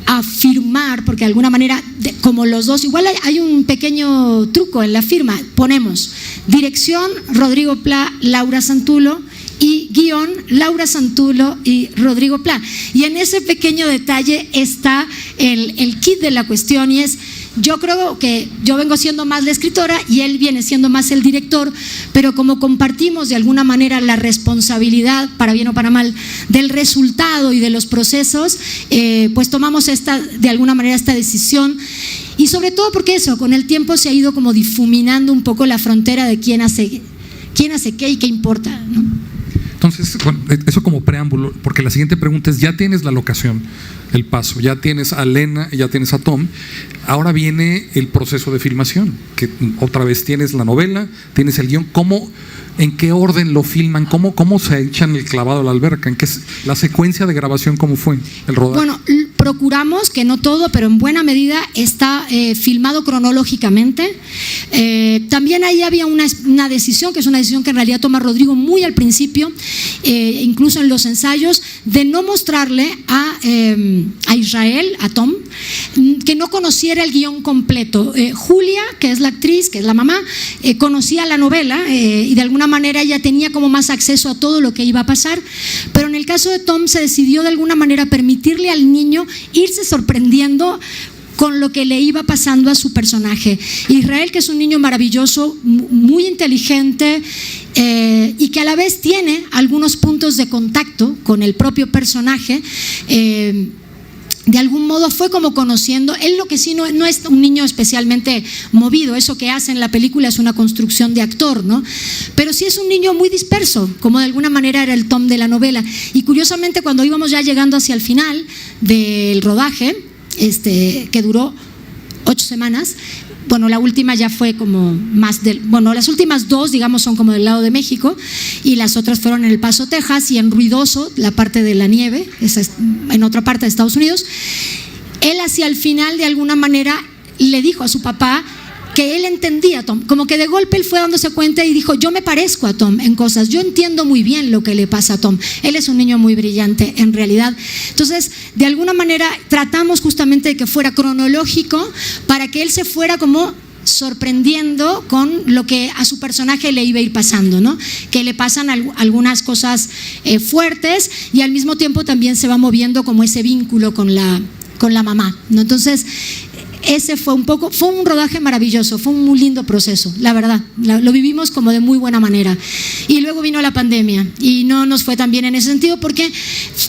a firmar, porque de alguna manera como los dos, igual hay un pequeño truco en la firma, ponemos dirección Rodrigo Pla, Laura Santulo, y guión Laura Santulo y Rodrigo Pla, y en ese pequeño detalle está el kit de la cuestión, y es yo creo que yo vengo siendo más la escritora y él viene siendo más el director, pero como compartimos de alguna manera la responsabilidad, para bien o para mal, del resultado y de los procesos, pues tomamos de alguna manera esta decisión. Y sobre todo porque eso, con el tiempo se ha ido como difuminando un poco la frontera de quién hace qué y qué importa, ¿no? Entonces, bueno, eso como preámbulo, porque la siguiente pregunta es, ya tienes la locación, el paso, ya tienes a Lena, ya tienes a Tom, ahora viene el proceso de filmación, que otra vez tienes la novela, tienes el guión, ¿en qué orden lo filman? ¿Cómo se echan el clavado a la alberca? ¿En qué la secuencia de grabación cómo fue el rodaje? Bueno, procuramos que no todo, pero en buena medida está filmado cronológicamente. También ahí había una decisión, que es una decisión que en realidad toma Rodrigo muy al principio, incluso en los ensayos, de no mostrarle a Israel, a Tom, que no conociera el guión completo. Julia, que es la actriz, que es la mamá, conocía la novela y de alguna manera ella tenía como más acceso a todo lo que iba a pasar, pero en el caso de Tom se decidió de alguna manera permitirle al niño irse sorprendiendo con lo que le iba pasando a su personaje. Israel, que es un niño maravilloso, muy inteligente, y que a la vez tiene algunos puntos de contacto con el propio personaje, de algún modo fue como conociendo. Él, lo que sí no es un niño especialmente movido, eso que hace en la película es una construcción de actor, ¿no? Pero sí es un niño muy disperso, como de alguna manera era el Tom de la novela. Y curiosamente, cuando íbamos ya llegando hacia el final del rodaje, que duró 8 semanas, bueno, la última ya fue como más las últimas 2, digamos, son como del lado de México, y las otras fueron en El Paso, Texas, y en Ruidoso, la parte de la nieve, esa es en otra parte de Estados Unidos. Él hacia el final, de alguna manera, le dijo a su papá que él entendía a Tom, como que de golpe él fue dándose cuenta y dijo: yo me parezco a Tom en cosas, yo entiendo muy bien lo que le pasa a Tom, él es un niño muy brillante en realidad. Entonces, de alguna manera tratamos justamente de que fuera cronológico para que él se fuera como sorprendiendo con lo que a su personaje le iba a ir pasando, ¿no? Que le pasan algunas cosas fuertes, y al mismo tiempo también se va moviendo como ese vínculo con la mamá, ¿no? Entonces, ese fue un rodaje maravilloso, fue un muy lindo proceso, la verdad, lo vivimos como de muy buena manera. Y luego vino la pandemia y no nos fue tan bien en ese sentido, porque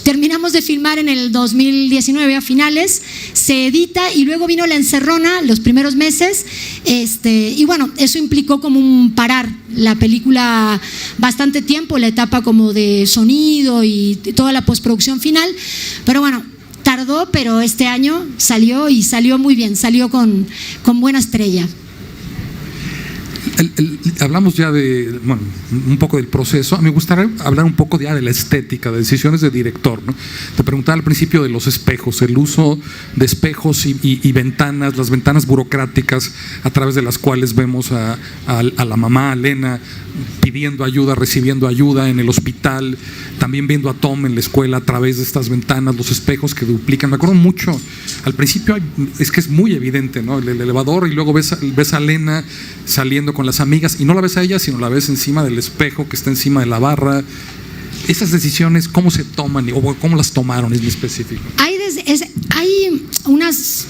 terminamos de filmar en el 2019 a finales, se edita y luego vino la encerrona los primeros meses, y bueno, eso implicó como un parar la película bastante tiempo, la etapa como de sonido y toda la postproducción final, pero bueno, tardó, pero este año salió y salió muy bien, salió con buena estrella. Hablamos ya un poco del proceso. Me gustaría hablar un poco ya de la estética, de decisiones de director, ¿no? Te preguntaba al principio de los espejos, el uso de espejos y ventanas, las ventanas burocráticas a través de las cuales vemos a la mamá, a Lena, pidiendo ayuda, recibiendo ayuda en el hospital, también viendo a Tom en la escuela a través de estas ventanas, los espejos que duplican. Me acuerdo mucho, al principio es que es muy evidente, ¿no? El elevador, y luego ves a Lena saliendo con las amigas, y no la ves a ella, sino la ves encima del espejo que está encima de la barra. Esas decisiones, ¿cómo se toman o cómo las tomaron en específico? Hay unas,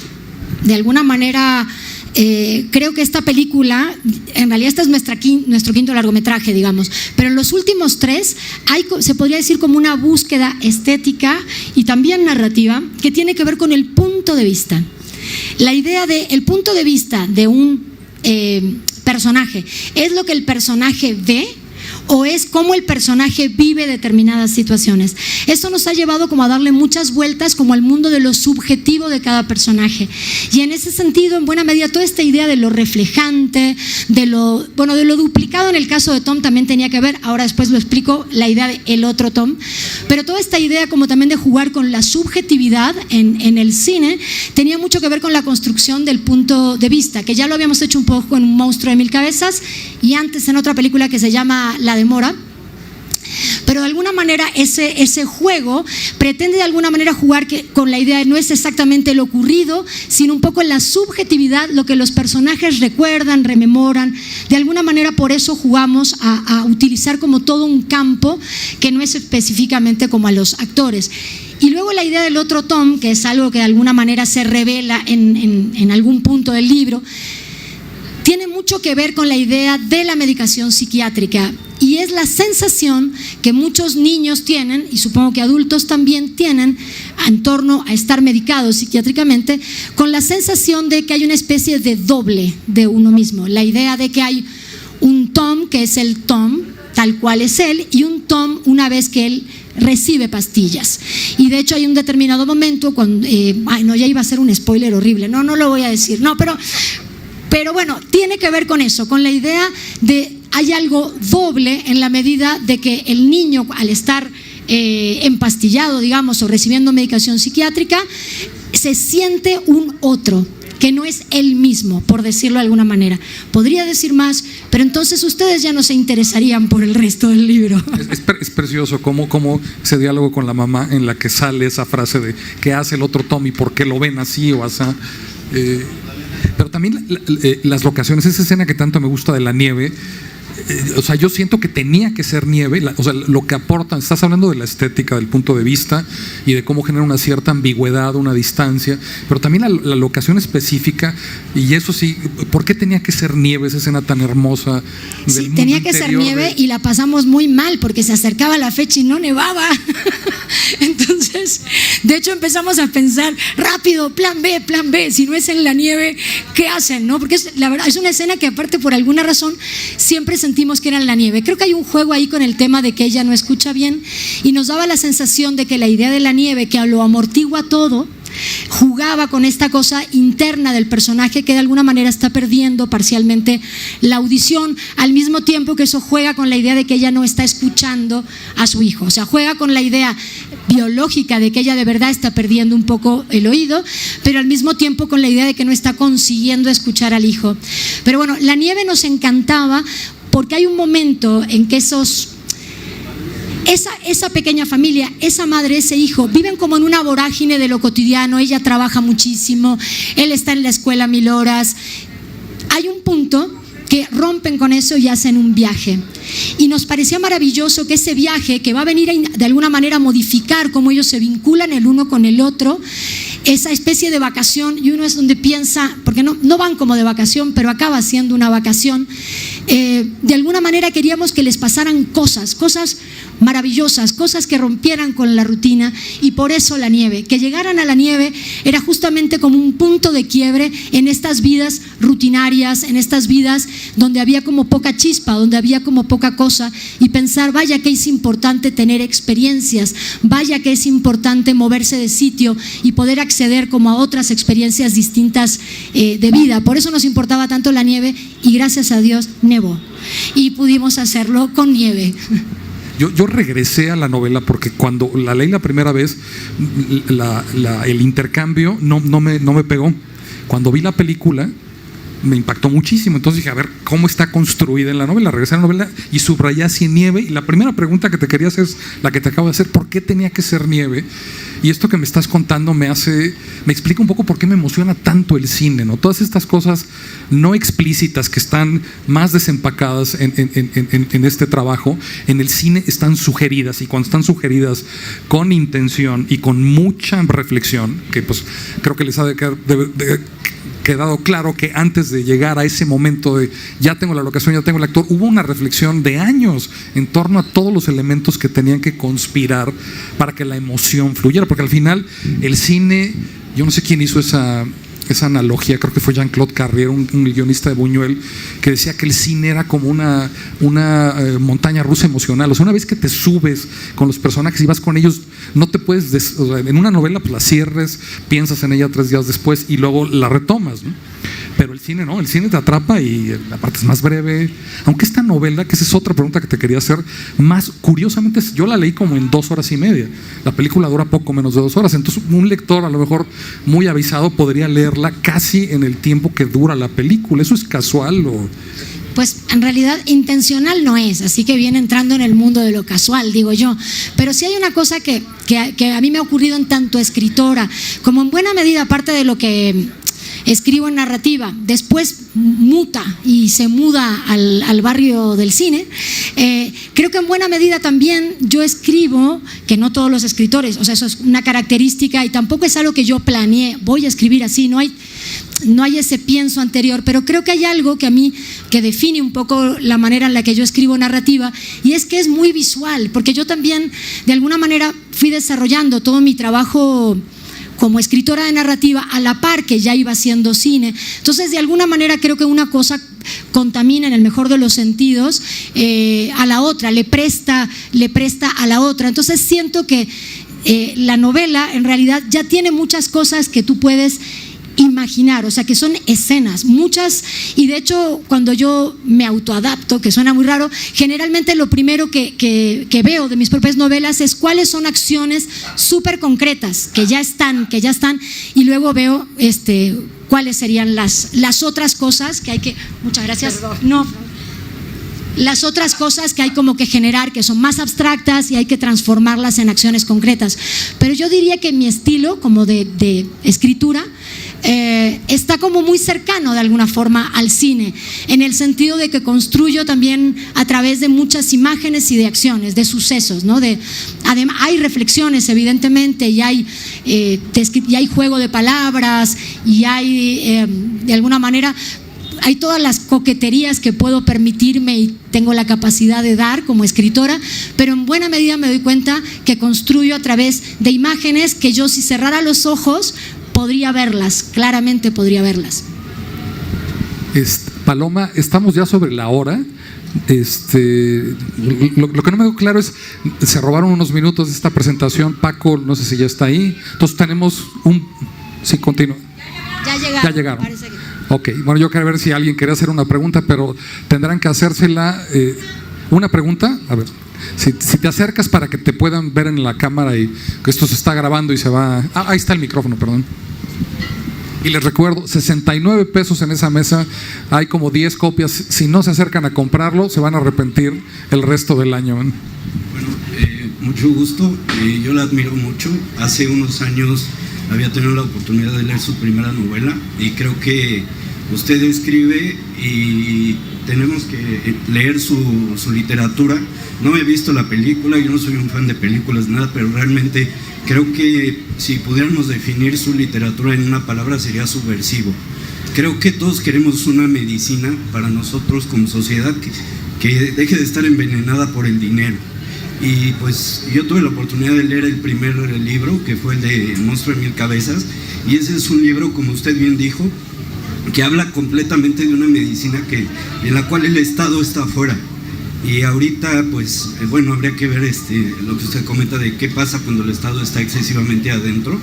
de alguna manera, creo que esta película, en realidad este es nuestro quinto largometraje, digamos, pero en los últimos 3 se podría decir como una búsqueda estética y también narrativa que tiene que ver con el punto de vista. La idea del punto de vista de un personaje, ¿es lo que el personaje ve o es cómo el personaje vive determinadas situaciones? Esto nos ha llevado como a darle muchas vueltas como al mundo de lo subjetivo de cada personaje, y en ese sentido, en buena medida, toda esta idea de lo reflejante, de lo duplicado en el caso de Tom también tenía que ver, ahora después lo explico, la idea del otro Tom, pero toda esta idea como también de jugar con la subjetividad en el cine tenía mucho que ver con la construcción del punto de vista, que ya lo habíamos hecho un poco en Un monstruo de 1000 cabezas y antes en otra película que se llama La Demora. Pero de alguna manera ese juego pretende de alguna manera jugar con la idea de no es exactamente lo ocurrido, sino un poco en la subjetividad, lo que los personajes recuerdan, rememoran. De alguna manera por eso jugamos a utilizar como todo un campo que no es específicamente como a los actores. Y luego la idea del otro Tom, que es algo que de alguna manera se revela en algún punto del libro, tiene mucho que ver con la idea de la medicación psiquiátrica, y es la sensación que muchos niños tienen, y supongo que adultos también tienen, en torno a estar medicados psiquiátricamente, con la sensación de que hay una especie de doble de uno mismo. La idea de que hay un Tom que es el Tom, tal cual es él, y un Tom una vez que él recibe pastillas. Y de hecho hay un determinado momento cuando, ya iba a ser un spoiler horrible, no lo voy a decir, pero bueno, tiene que ver con eso, con la idea de hay algo doble en la medida de que el niño, al estar empastillado, digamos, o recibiendo medicación psiquiátrica, se siente un otro, que no es él mismo, por decirlo de alguna manera. Podría decir más, pero entonces ustedes ya no se interesarían por el resto del libro. Es precioso cómo ese diálogo con la mamá, en la que sale esa frase de ¿qué hace el otro Tom y por qué lo ven así o así? Pero también las locaciones, esa escena que tanto me gusta de la nieve, o sea, yo siento que tenía que ser nieve, o sea, lo que aportan, estás hablando de la estética, del punto de vista y de cómo genera una cierta ambigüedad, una distancia, pero también la locación específica, y eso sí, ¿por qué tenía que ser nieve esa escena tan hermosa? Sí, tenía que ser nieve y la pasamos muy mal porque se acercaba la fecha y no nevaba. Entonces, de hecho empezamos a pensar, rápido, plan B, si no es en la nieve, ¿qué hacen? ¿No? Porque la verdad es una escena que aparte por alguna razón siempre sentimos que era en la nieve. Creo que hay un juego ahí con el tema de que ella no escucha bien y nos daba la sensación de que la idea de la nieve, que lo amortigua todo, jugaba con esta cosa interna del personaje que de alguna manera está perdiendo parcialmente la audición, al mismo tiempo que eso juega con la idea de que ella no está escuchando a su hijo. O sea, juega con la idea biológica de que ella de verdad está perdiendo un poco el oído, pero al mismo tiempo con la idea de que no está consiguiendo escuchar al hijo. Pero bueno, la nieve nos encantaba porque hay un momento en que esa pequeña familia, esa madre, ese hijo, viven como en una vorágine de lo cotidiano. Ella trabaja muchísimo, él está en la escuela 1000 horas. Hay un punto que rompen con eso y hacen un viaje. Y nos parecía maravilloso que ese viaje, que va a venir de alguna manera a modificar cómo ellos se vinculan el uno con el otro, esa especie de vacación, y uno es donde piensa, porque no van como de vacación, pero acaba siendo una vacación, de alguna manera queríamos que les pasaran cosas maravillosas, cosas que rompieran con la rutina, y por eso la nieve, que llegaran a la nieve era justamente como un punto de quiebre en estas vidas rutinarias, en estas vidas donde había como poca chispa, donde había como poca cosa, y pensar, vaya que es importante tener experiencias, vaya que es importante moverse de sitio y poder acceder como a otras experiencias distintas de vida. Por eso nos importaba tanto la nieve, y gracias a Dios nevó y pudimos hacerlo con nieve. Yo regresé a la novela porque cuando la leí la primera vez, el intercambio no me pegó. Cuando vi la película me impactó muchísimo, entonces dije, a ver, ¿cómo está construida en la novela? Regresé a la novela y subrayé así nieve, y la primera pregunta que te quería hacer es la que te acabo de hacer: ¿por qué tenía que ser nieve? Y esto que me estás contando me explica un poco por qué me emociona tanto el cine, ¿no? Todas estas cosas no explícitas que están más desempacadas en este trabajo, en el cine están sugeridas, y cuando están sugeridas con intención y con mucha reflexión, que pues creo que les ha de quedado claro que antes de llegar a ese momento de ya tengo la locación, ya tengo el actor, hubo una reflexión de años en torno a todos los elementos que tenían que conspirar para que la emoción fluyera, porque al final el cine, yo no sé quién hizo esa analogía, creo que fue Jean-Claude Carrier, un guionista de Buñuel, que decía que el cine era como una montaña rusa emocional. O sea, una vez que te subes con los personajes y vas con ellos, no te puedes, o sea, en una novela pues la cierres, piensas en ella 3 días después y luego la retomas, ¿no? Pero el cine no, el cine te atrapa y la parte es más breve. Aunque esta novela, que esa es otra pregunta que te quería hacer, más curiosamente yo la leí como en 2 horas y media. La película dura poco menos de 2 horas, entonces un lector a lo mejor muy avisado podría leerla casi en el tiempo que dura la película. ¿Eso es casual o...? Pues en realidad intencional no es, así que viene entrando en el mundo de lo casual, digo yo. Pero sí hay una cosa que a mí me ha ocurrido en tanto escritora como en buena medida, aparte de lo que escribo en narrativa, después muta y se muda al barrio del cine. Creo que en buena medida también yo escribo, que no todos los escritores, o sea, eso es una característica y tampoco es algo que yo planeé, voy a escribir así, no hay ese pienso anterior, pero creo que hay algo que a mí que define un poco la manera en la que yo escribo narrativa, y es que es muy visual, porque yo también de alguna manera fui desarrollando todo mi trabajo como escritora de narrativa a la par que ya iba haciendo cine. Entonces, de alguna manera creo que una cosa contamina, en el mejor de los sentidos, a la otra, le presta a la otra. Entonces siento que la novela en realidad ya tiene muchas cosas que tú puedes imaginar, o sea, que son escenas, muchas, y de hecho cuando yo me autoadapto, que suena muy raro, generalmente lo primero que veo de mis propias novelas es cuáles son acciones súper concretas que ya están, y luego veo cuáles serían las otras cosas que hay que, muchas gracias, las otras cosas que hay como que generar, que son más abstractas y hay que transformarlas en acciones concretas. Pero yo diría que mi estilo como de escritura está como muy cercano de alguna forma al cine, en el sentido de que construyo también a través de muchas imágenes y de acciones, de sucesos, ¿no? Además, hay reflexiones evidentemente, y hay juego de palabras, y hay de alguna manera hay todas las coqueterías que puedo permitirme y tengo la capacidad de dar como escritora, pero en buena medida me doy cuenta que construyo a través de imágenes que yo, si cerrara los ojos, podría verlas, claramente podría verlas. Paloma, estamos ya sobre la hora. Lo que no me quedó claro es, se robaron unos minutos de esta presentación. Paco, no sé si ya está ahí. Entonces tenemos sí, continúa. Ya llegaron. Parece que... Ok, bueno, yo quería ver si alguien quería hacer una pregunta, pero tendrán que hacérsela. ¿Una pregunta? A ver, si te acercas para que te puedan ver en la cámara, y que esto se está grabando y se va... ahí está el micrófono, perdón. Y les recuerdo, 69 pesos en esa mesa, hay como 10 copias. Si no se acercan a comprarlo, se van a arrepentir el resto del año. Bueno, mucho gusto, yo la admiro mucho. Hace unos años había tenido la oportunidad de leer su primera novela, y creo que usted escribe y tenemos que leer su literatura. No he visto la película, yo no soy un fan de películas, nada, pero realmente creo que si pudiéramos definir su literatura en una palabra sería subversivo. Creo que todos queremos una medicina para nosotros como sociedad que deje de estar envenenada por el dinero. Y pues yo tuve la oportunidad de leer el primer libro, que fue el de El monstruo de mil cabezas, y ese es un libro, como usted bien dijo, que habla completamente de una medicina en la cual el Estado está afuera. Y ahorita, pues, bueno, habría que ver lo que usted comenta de qué pasa cuando el Estado está excesivamente adentro.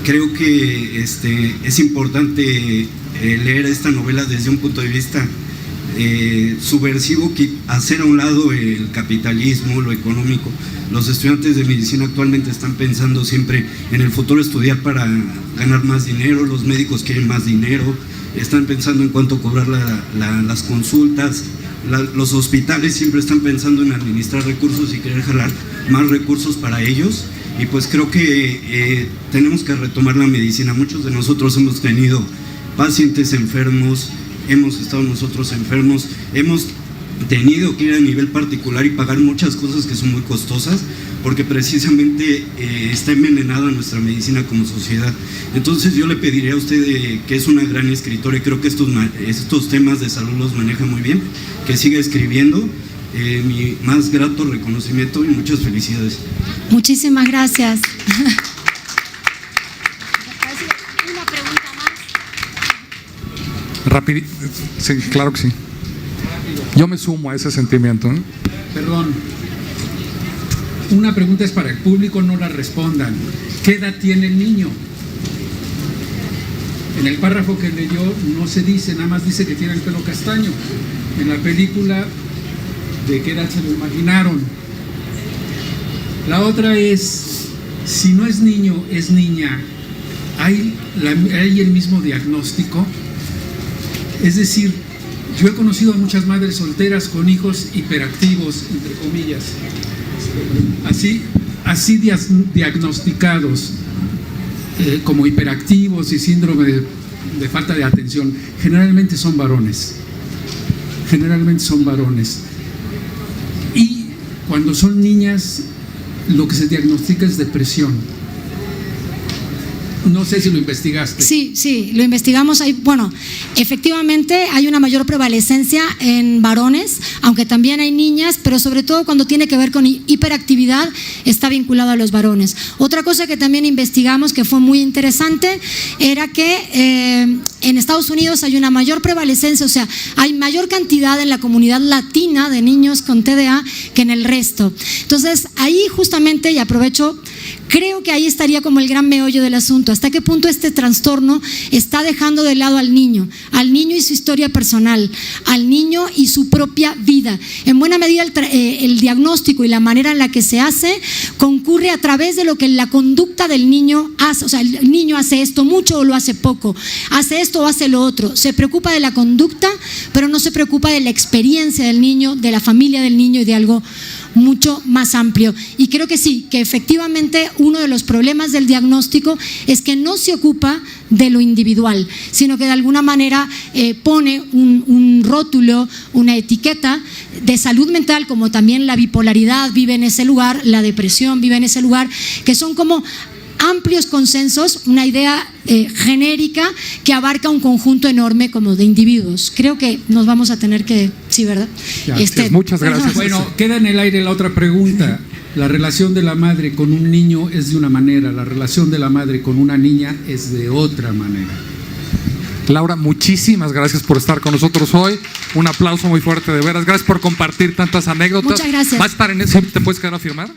Creo que es importante leer esta novela desde un punto de vista subversivo, que hacer a un lado el capitalismo, lo económico. Los estudiantes de medicina actualmente están pensando siempre en el futuro, estudiar para ganar más dinero, los médicos quieren más dinero, están pensando en cuánto cobrar las consultas, los hospitales siempre están pensando en administrar recursos y querer jalar más recursos para ellos. Y pues creo que tenemos que retomar la medicina. Muchos de nosotros hemos tenido pacientes enfermos, hemos estado nosotros enfermos, hemos tenido que ir a nivel particular y pagar muchas cosas que son muy costosas, porque precisamente está envenenada nuestra medicina como sociedad. Entonces yo le pediría a usted, que es una gran escritora y creo que estos temas de salud los maneja muy bien, que siga escribiendo. Mi más grato reconocimiento y muchas felicidades. Muchísimas gracias. Una pregunta más. Rápido, sí, claro que sí. Yo me sumo a ese sentimiento. Perdón. Una pregunta es para el público, no la respondan. ¿Qué edad tiene el niño? En el párrafo que leyó no se dice, nada más dice que tiene el pelo castaño. En la película, ¿de qué edad se lo imaginaron? La otra es, si no es niño, es niña, ¿hay el mismo diagnóstico? Es decir, yo he conocido a muchas madres solteras con hijos hiperactivos, entre comillas, así diagnosticados. como hiperactivos y síndrome de falta de atención, generalmente son varones. Generalmente son varones. Y cuando son niñas, lo que se diagnostica es depresión. No sé si lo investigaste. Sí, lo investigamos ahí. Bueno, efectivamente hay una mayor prevalecencia en varones, aunque también hay niñas, pero sobre todo cuando tiene que ver con hiperactividad está vinculado a los varones. Otra cosa que también investigamos que fue muy interesante era que en Estados Unidos hay una mayor prevalecencia, o sea, hay mayor cantidad en la comunidad latina de niños con TDA que en el resto. Entonces, ahí justamente, y aprovecho, creo que ahí estaría como el gran meollo del asunto. ¿Hasta qué punto este trastorno está dejando de lado al niño y su historia personal, al niño y su propia vida? En buena medida el diagnóstico y la manera en la que se hace concurre a través de lo que la conducta del niño hace. O sea, el niño hace esto mucho o lo hace poco, hace esto o hace lo otro. Se preocupa de la conducta, pero no se preocupa de la experiencia del niño, de la familia del niño y de algo mucho más amplio. Y creo que sí, que efectivamente uno de los problemas del diagnóstico es que no se ocupa de lo individual, sino que de alguna manera pone un rótulo, una etiqueta de salud mental, como también la bipolaridad vive en ese lugar, la depresión vive en ese lugar, que son como amplios consensos, una idea genérica que abarca un conjunto enorme como de individuos. Creo que nos vamos a tener que, sí, ¿verdad? Muchas gracias. Bueno, queda en el aire la otra pregunta. La relación de la madre con un niño es de una manera, la relación de la madre con una niña es de otra manera. Laura, muchísimas gracias por estar con nosotros hoy. Un aplauso muy fuerte, de veras. Gracias por compartir tantas anécdotas. Muchas gracias. ¿Va a estar en eso? ¿Te puedes quedar a firmar?